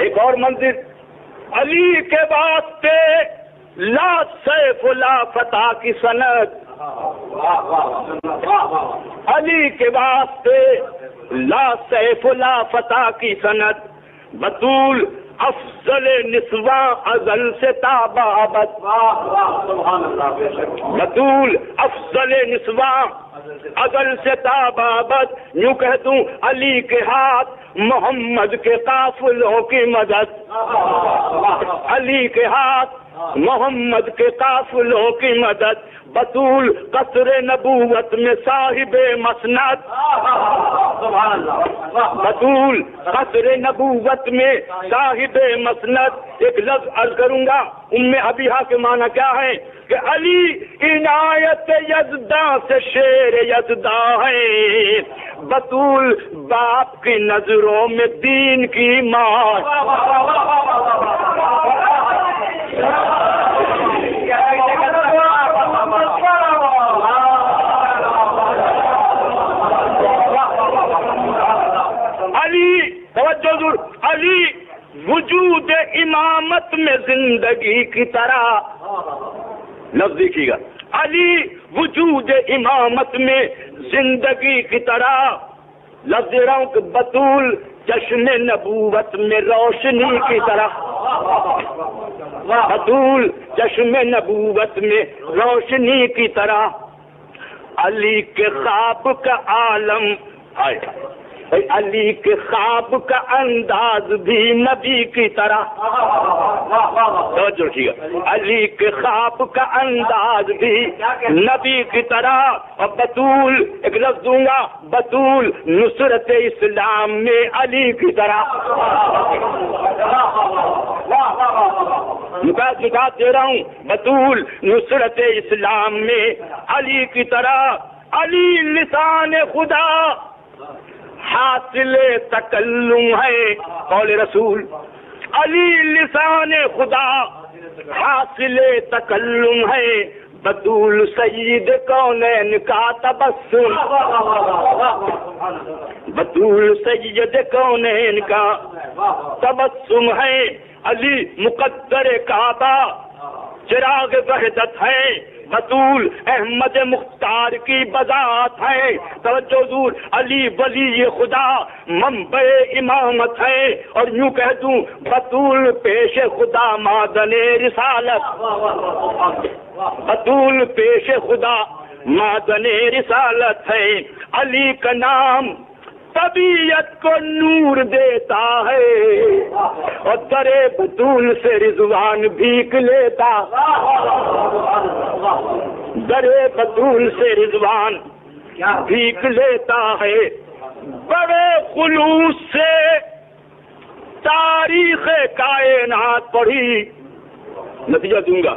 ایک اور منظر، علی کے واسطے لا سیف لا فتح کی سند. علی کے واسطے لا سیف لا فتح کی سند. بطول افضل نسواں ازل سے تابابت. بطول افضل نسواں ازل سے تابابت. یوں کہہ دوں علی کے ہاتھ محمد کے قافلوں کی مدد. علی کے ہاتھ محمد کے قافلوں کی مدد. بطول قصر نبوت میں صاحب مسند. بطول قصر نبوت میں صاحب مسند. ایک لفظ عرض کروں گا، ام ابیہا کے معنی کیا ہے کہ علی عنایت یزداں سے شیر یزداں ہے. بطول باپ کی نظروں میں دین کی ماں. علی توجہ ضرور، علی وجود امامت میں زندگی کی طرح. لفظ دیکھیے گا، علی وجود امامت میں زندگی کی طرح. لفظ دے رہا ہوں کہ بطول جشن نبوت میں روشنی کی طرح. بطول جشن نبوت میں روشنی کی طرح. علی کے خواب کا عالم آئے، علی کے خواب کا انداز بھی نبی کی طرح. توجہ رکھیے گا، علی کے خواب کا انداز بھی نبی کی طرح. اور بطول ایک لفظ دوں گا، بطول نصرت اسلام میں علی کی طرح. نکات دے رہا ہوں، بطول نصرت اسلام میں علی کی طرح. علی لسان خدا حاصل تکلم ہے. قول رسول علی لسان خدا حاصل تکلم ہے. بطول سید کونین کا تبسم. بطول سید کونین کا تبسم ہے. علی مقدر کعبہ چراغ وحدت ہے. بطول احمد مختار کی بذات ہے. توجہ حضور، علی ولی خدا منبع امامت ہے. اور یوں کہہ دوں بطول پیش خدا معدن رسالت. بطول پیش خدا معدن رسالت ہے. علی کا نام طبیعت کو نور دیتا ہے اور درے بطول سے رضوان بھیک لیتا. درے بطول سے رضوان بھیک لیتا ہے. بڑے خلوص سے تاریخ کائنات پڑھی. نتیجہ دوں گا،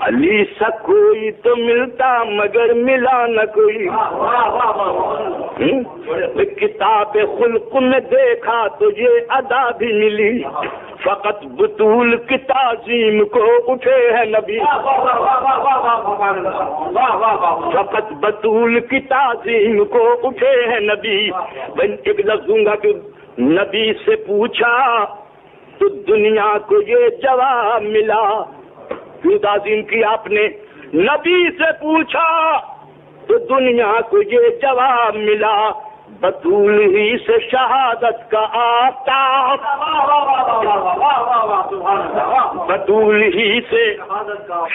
علی سا کوئی تو ملتا مگر ملا نہ کوئی. کتاب خلق میں دیکھا تو یہ ادا بھی ملی. فقط بطول کی تعظیم کو اٹھے ہے نبی. فقط بطول کی تعظیم کو اٹھے ہے نبی. ایک لفظ دوں گا کہ نبی سے پوچھا تو دنیا کو یہ جواب ملا. کیوں تعظیم کی آپ نے؟ نبی سے پوچھا تو دنیا کو یہ جواب ملا. بطول ہی سے شہادت کا آفتاب، بطول ہی سے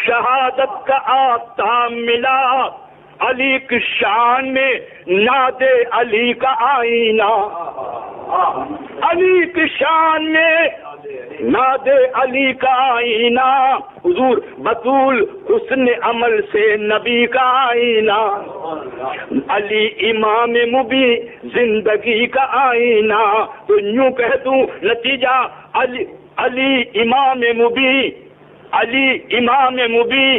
شہادت کا آفتاب ملا. علی کی شان میں ناد علی کا آئینہ، علی کی شان میں ناد علی کا آئینہ. حضور بطول حسن عمل سے نبی کا آئینہ. علی امام مبی زندگی کا آئینہ. تو یوں کہہ دوں نتیجہ علی امام مبی، علی امام مبی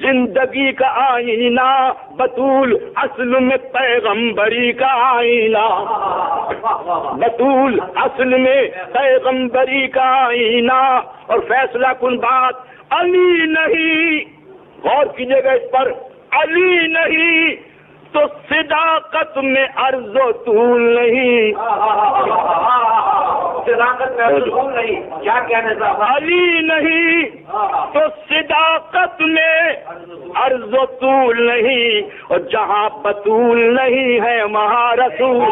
زندگی کا آئینہ. بطول اصل میں پیغمبری کا آئینہ، بطول اصل میں پیغمبری کا آئینہ. اور فیصلہ کن بات، علی نہیں، غور کیجیے گا اس پر، علی نہیں تو صداقت میں عرض و طول نہیں. صداقت میں عرض و طول نہیں، کیا کہنا چاہتا؟ علی نہیں تو صداقت میں عرض و طول نہیں. اور جہاں بطول نہیں ہے وہاں رسول،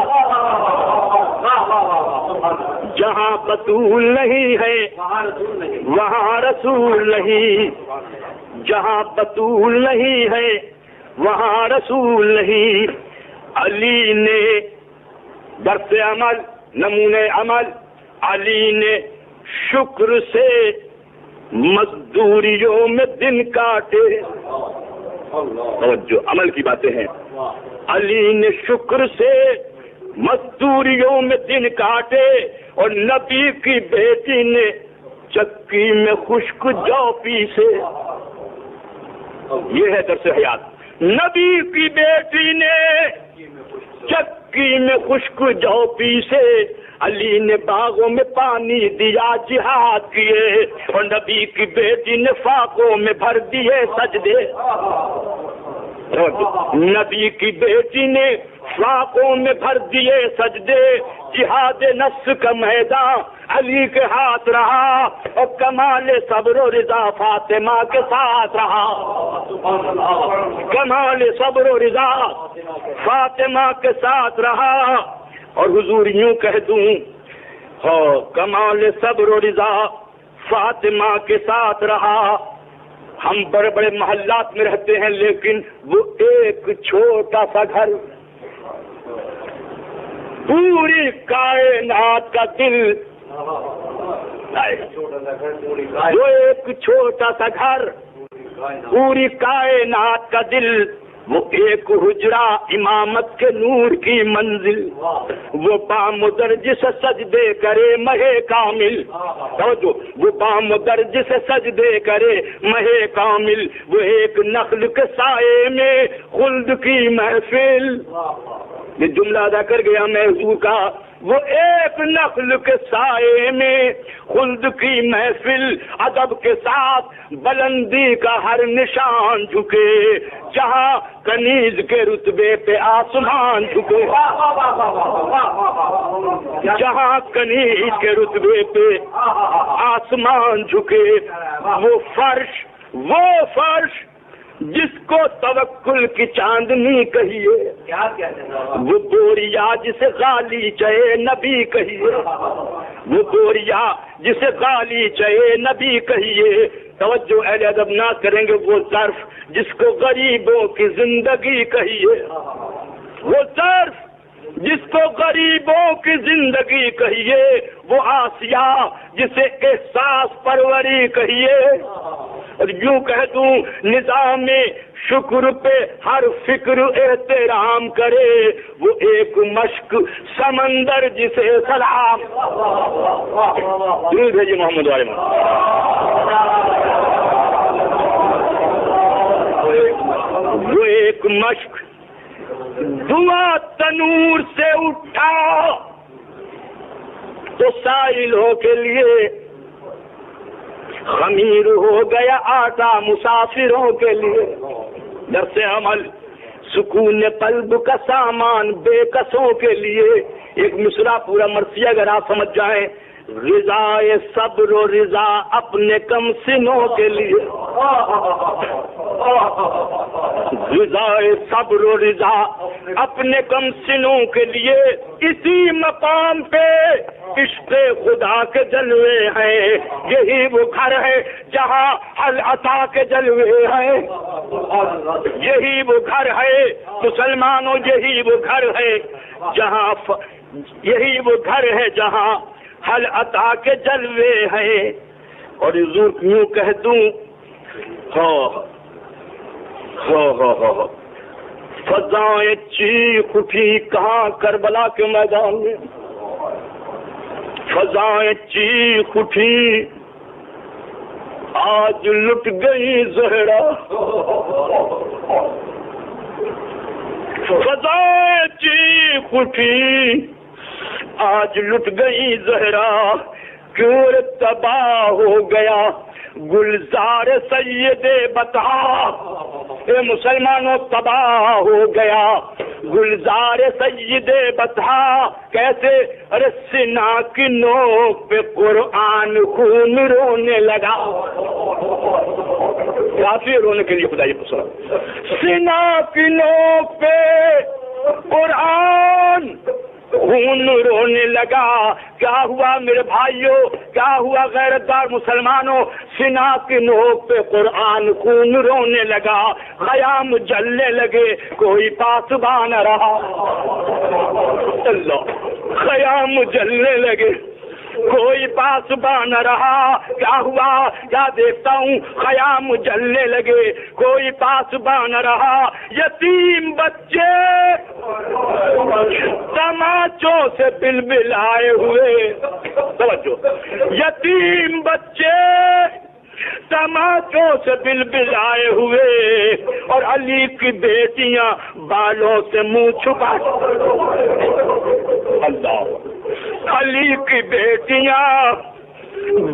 جہاں بطول نہیں ہے وہاں رسول نہیں، جہاں بطول نہیں ہے وہاں رسول نہیں. علی نے درس عمل، نمونے عمل، علی نے شکر سے مزدوریوں میں دن کاٹے. اور جو عمل کی باتیں ہیں، علی نے شکر سے مزدوریوں میں دن کاٹے. اور نبی کی بیٹی نے چکی میں خشک جو پیسے. یہ ہے درس حیات. نبی کی بیٹی نے چکی میں خشک جو پیسے. علی نے باغوں میں پانی دیا جہاد کیے. اور نبی کی بیٹی نے فاقوں میں بھر دیے سجدے. نبی کی بیٹی نے فاقوں میں بھر دیے سجدے. جہاد نفس کا میدان علی کے ہاتھ رہا. اور کمال صبر و رضا فاطمہ کے ساتھ رہا. کمال صبر و رضا فاطمہ کے ساتھ رہا. اور حضور یوں کہہ دوں، کمال صبر و رضا فاطمہ کے ساتھ رہا. ہم بڑے بڑے محلات میں رہتے ہیں، لیکن وہ ایک چھوٹا سا گھر پوری کائنات کا دل، وہ ایک چھوٹا سا گھر پوری کائنات کا دل. وہ ایک حجرہ امامت کے نور کی منزل. وہ بام درج سے سجدے کرے مہے کامل. وہ بام درج سے سجدے کرے مہے کامل. وہ ایک نخل کے سائے میں خلد کی محفل. یہ جملہ ادا کر گیا میں حضور کا. وہ ایک نخل کے سائے میں خلد کی محفل. ادب کے ساتھ بلندی کا ہر نشان جھکے. جہاں کنیز کے رتبے پہ آسمان جھکے. جہاں کنیز کے رتبے پہ آسمان جھکے. وہ فرش جس کو توکل کی چاندنی کہیے. وہ بوریا جسے غالی چہے نبی کہیے. وہ بوریا جسے غالی چہے نبی کہیے. توجہ اہل ادب نہ کریں گے. وہ ظرف جس کو غریبوں کی زندگی کہیے. وہ ظرف جس کو غریبوں کی زندگی کہیے. وہ آسیہ جسے احساس پروری کہیے. اور یوں کہہ دوں نظام شکر پہ ہر فکر احترام کرے. وہ ایک مشق سمندر جسے سلام. درود ہے جی محمد والے وہ ایک مشق دعا تنور سے اٹھا تو سائلوں کے لیے. خمیر ہو گیا آٹا مسافروں کے لیے. درس عمل سکون قلب کا سامان بے کسوں کے لیے. ایک مصرع پورا مرثیہ اگر آپ سمجھ جائیں، رضائے صبر و رضا اپنے کم سنوں کے لیے، رضائے صبر و رضا اپنے کم سنوں کے لیے، اسی مقام پہ عشق خدا کے جلوے ہیں، یہی وہ گھر ہے جہاں حل عطا کے جلوے ہیں، یہی وہ گھر ہے مسلمانوں، یہی وہ گھر ہے جہاں یہی وہ گھر ہے جہاں حل عطا کے جلوے ہیں۔ اور حضور یوں کہہ دوں، فضائیں چیخ اٹھی کہاں کربلا کے میدان میں، فضائیں چیخ اٹھی آج لٹ گئی زہرا، فضائیں چیخ اٹھی آج لٹ گئی زہرا، کیوں تباہ ہو گیا گلزار سید بطحا، اے مسلمانوں تباہ ہو گیا گلزار سید بطحا، کیسے؟ ارے سنا کی نوک پہ قرآن خون رونے لگا، کافی رونے کے لیے خدا یہ پسند، سنا کی نوک پہ قرآن خون رونے لگا۔ کیا ہوا میرے بھائیوں، کیا ہوا غیرت دار مسلمانوں؟ سنا کی نوک پہ قرآن خون رونے لگا، خیام جلنے لگے، کوئی پاسباں نہ رہا، اللہ، خیام جلنے لگے، کوئی پاسباں نہ رہا۔ کیا ہوا؟ کیا دیکھتا ہوں؟ خیام جلنے لگے، کوئی پاسباں نہ رہا، یتیم بچے تماچوں سے بلبلائے ہوئے، توجہ، یتیم بچے تماچوں سے بلبلائے ہوئے، اور علی کی بیٹیاں بالوں سے منہ چھپا، اللہ، علی کی بیٹیاں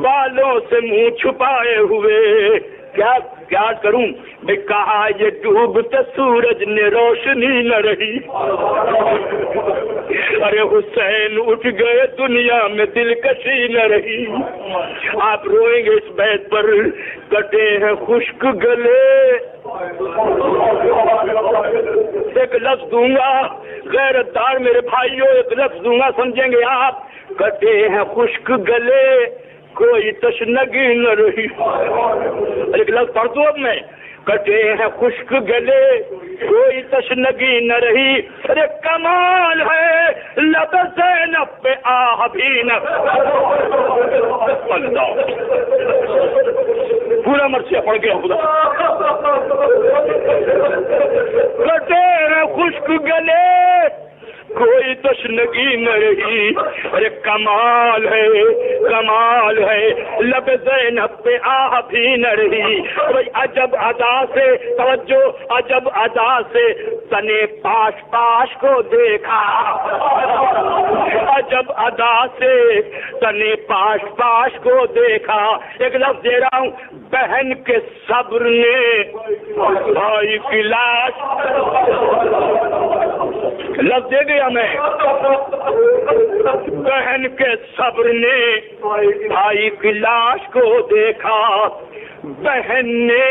بالوں سے منہ چھپائے ہوئے، کیا کروں میں؟ کہا یہ ڈوبتے سورج نے روشنی نہ رہی، ارے حسین اٹھ گئے دنیا میں دلکشی نہ رہی۔ آپ روئیں گے اس بیت پر، کٹے ہیں خشک گلے، ایک لفظ دوں گا غیرت دار میرے بھائیوں، ایک لفظ دوں گا سمجھیں گے آپ، کٹے ہیں خشک گلے کوئی تشنگی نہ رہی، ایک لفظ پڑھ دوں اب میں، کٹے ہیں خشک گلے کوئی تشنگی نہ رہی، ارے کمال ہے لب زینب پہ آہ بھی نہ، اللہ، پورا مرثیہ پڑھ گیا خدا، کٹے ہیں خشک گلے کوئی تشنگی نہ رہی، ارے کمال ہے، کمال ہے لب زینب پہ آہ بھی نہ رہی، عجب ادا سے، توجہ، عجب ادا سے تنے پاش پاش کو دیکھا، عجب ادا سے تنے پاش پاش کو دیکھا۔ ایک لفظ دے رہا ہوں، بہن کے صبر نے بھائی کی لاش، لفظ دے گیا میں، بہن کے صبر نے بھائی کی لاش کو دیکھا، بہن نے،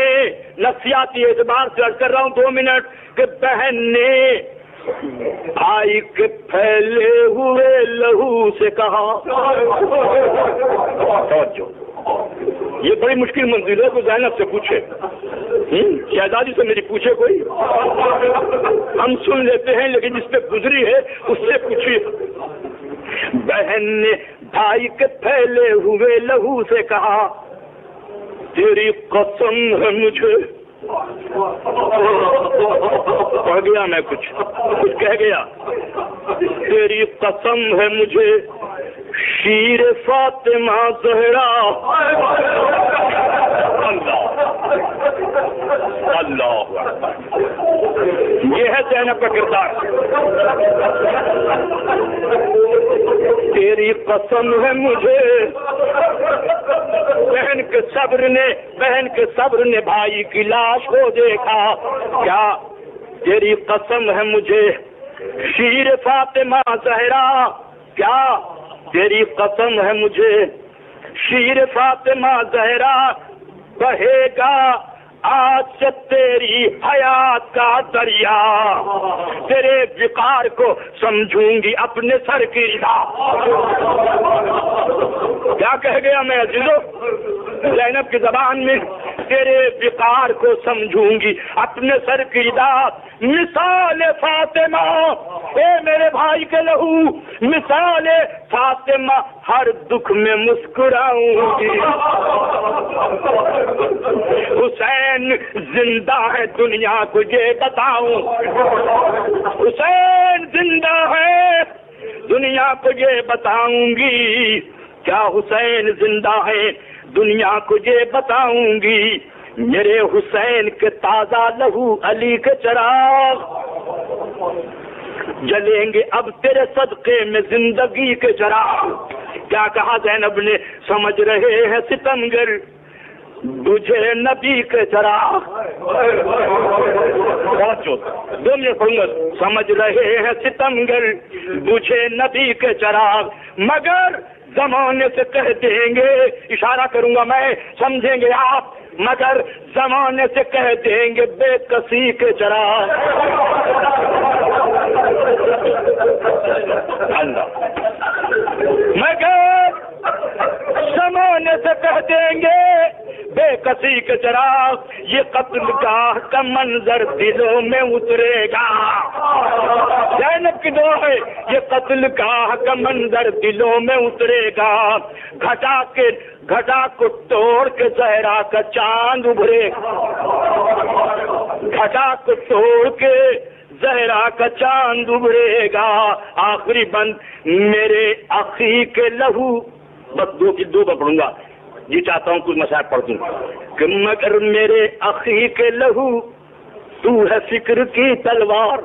نفسیاتی اعتبار سے عرض کر رہا ہوں 2 منٹ، کہ بہن نے بھائی کے پھیلے ہوئے لہو سے کہا، یہ بڑی مشکل منزل ہے، کوئی زینب سے پوچھے، شہزادی سے میری پوچھے کوئی، ہم سن لیتے ہیں لیکن جس پہ گزری ہے اس سے پوچھیے۔ بہن نے بھائی کے پھیلے ہوئے لہو سے کہا، تیری قسم ہے مجھے، پڑھ گیا میں کچھ کہہ گیا، تیری قسم ہے مجھے شیر فاطمہ زہرا، اللہ، یہ ہے زینب کا کردار، تیری قسم ہے مجھے، بہن کے صبر نے بھائی کی لاش کو دیکھا، کیا تیری قسم ہے مجھے شیر فاطمہ زہرا کیا تیری قسم ہے مجھے، شیر فاطمہ زہرا بہے گا آج سے تیری حیات کا دریا، تیرے وقار کو سمجھوں گی اپنے سر کی رضا۔ کیا کہہ گیا میں عزیزو زینب کی زبان میں؟ تیرے وقار کو سمجھوں گی اپنے سر کی رضا۔ مثال فاطمہ اے میرے بھائی کے لہو، مثال فاطمہ ہر دکھ میں مسکراؤں گی۔ حسین زندہ ہے دنیا کو یہ بتاؤں، حسین زندہ ہے دنیا کو یہ بتاؤں گی، کیا حسین زندہ ہے دنیا کو یہ بتاؤں گی۔ میرے حسین کے تازہ لہو علی کے چراغ جلیں گے اب تیرے صدقے میں زندگی کے چراغ۔ کیا کہا زینب نے؟ سمجھ رہے ہیں ستمگر تجھے نبی کے چراغ۔ دو منٹ پڑھوں گا۔ سمجھ رہے ہیں ستمگر تجھے نبی کے چراغ، مگر زمانے سے کہہ دیں گے، اشارہ کروں گا میں سمجھیں گے آپ، مگر زمانے سے کہہ دیں گے بے کسی کے چراغ۔ مگر زمانے سے کہہ دیں گے بے کسی کے چراغ، یہ قتل گاہ کا منظر دلوں میں اترے گا۔ زینب کی دعا ہے، یہ قتل گاہ کا منظر دلوں میں اترے گا، گھٹا کو توڑ کے زہرا کا چاند ابھرے گا، گھٹا کو توڑ کے زہرا کا چاند ابھرے گا۔ آخری بند میرے اخی کے لہو، بس دو پڑھوں گا، یہ چاہتا ہوں کچھ مسائل پڑھ دوں کہ مگر میرے اخی کے لہو تو ہے فکر کی تلوار۔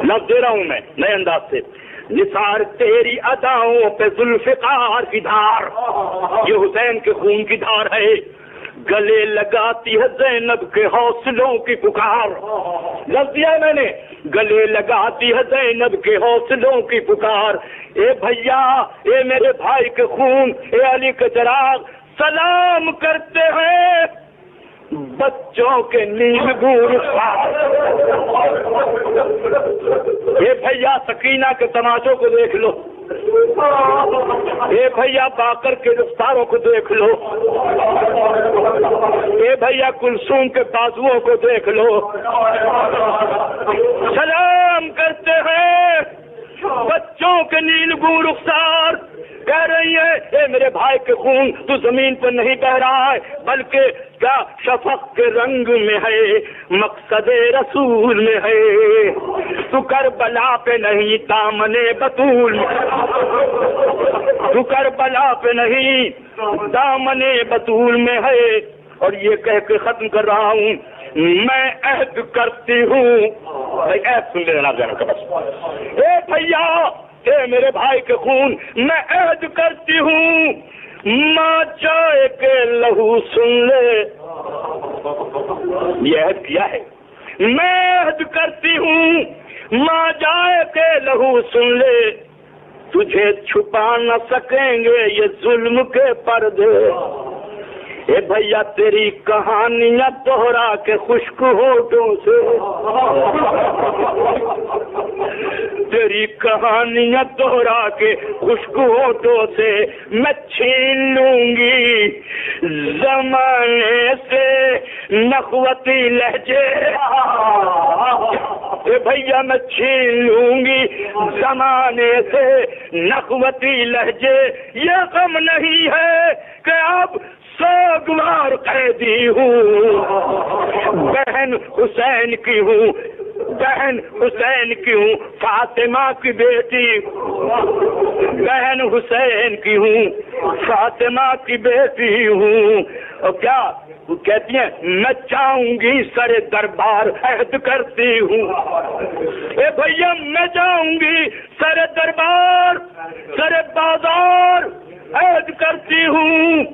لفظ دے رہا ہوں میں نئے انداز سے، نثار تیری اداؤں پہ ذوالفقار کی دھار، یہ حسین کے خون کی دھار ہے، گلے لگاتی ہے زینب کے حوصلوں کی پکار۔ لفظ دیا ہے میں نے، گلے لگاتی ہے زینب کے حوصلوں کی پکار۔ اے بھیا، اے میرے بھائی کے خون، اے علی کے چراغ، سلام کرتے ہیں بچوں کے نیل گور۔ اے بھیا سکینہ کے تماشوں کو دیکھ لو، اے بھیا باقر کے رفتاروں کو دیکھ لو، اے بھیا کلثوم کے بازوؤں کو دیکھ لو۔ سلام کرتے ہیں بچوں کے نیل گور رخسار، کہہ رہی ہے اے میرے بھائی کے خون تو زمین پر نہیں بہ رہا ہے، بلکہ کیا شفق کے رنگ میں ہے، مقصد رسول میں ہے، تو کربلا پہ نہیں دامن بطول میں، تو کربلا پہ نہیں دامن بطول میں ہے۔ اور یہ کہہ کے ختم کر رہا ہوں، میں عہد کرتی ہوں، عہد سن لینا ذرا بس، اے بھیا اے میرے بھائی کے خون، میں عہد کرتی ہوں ماں جائے کے لہو سن لے، یہ عہد کیا ہے، میں عہد کرتی ہوں ماں جائے کے لہو سن لے، تجھے چھپا نہ سکیں گے یہ ظلم کے پردے۔ اے بھیا تیری کہانیاں دوہرا کے خشک ہونٹوں سے، تیری کہانیاں دوہرا کے خشک ہونٹوں سے میں چھین لوں گی زمانے سے نخوتی لہجے۔ اے بھیا میں چھین لوں گی زمانے سے نخوتی لہجے، یہ غم نہیں ہے کہ اب سوگوار قیدی ہوں، بہن حسین کی ہوں، بہن حسین کی ہوں، فاطمہ کی بیٹی، بہن حسین کی ہوں، فاطمہ کی بیٹی ہوں۔ اور کیا وہ کہتی ہیں، میں جاؤں گی سر دربار عہد کرتی ہوں، اے بھیا میں جاؤں گی سر دربار سر بازار عہد کرتی ہوں،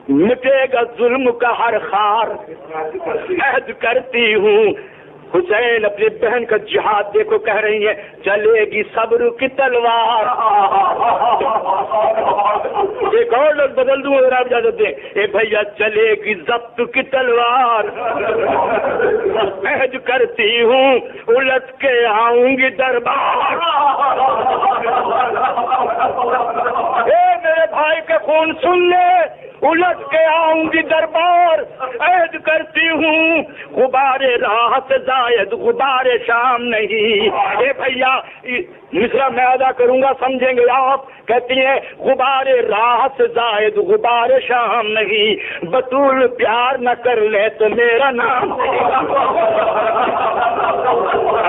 مٹے گا ظلم کا ہر خار عہد کرتی ہوں، حسین اپنی بہن کا جہاد دیکھو کہہ رہی ہیں چلے گی صبر کی تلوار. ایک اور لفظ بدل دوں اگر آپ اجازت دیں. اے بھیا چلے گی ضبط کی تلوار. عہد کرتی ہوں الٹ کے آؤں گی دربار. اے میرے بھائی کے خون سن لے, الٹ کے آؤں گی دربار. عہد کرتی ہوں غبار راہ سے زائد غبار شام نہیں. اے بھیا مصرع میں ادا کروں گا سمجھیں گے آپ. کہتی ہیں غبار راہ سے زائد غبار شام نہیں. بطول پیار نہ کر لے تو میرا نام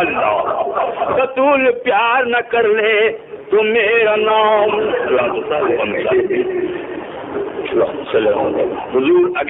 اللہ. بطول پیار نہ کر لے تو میرا نام حضور.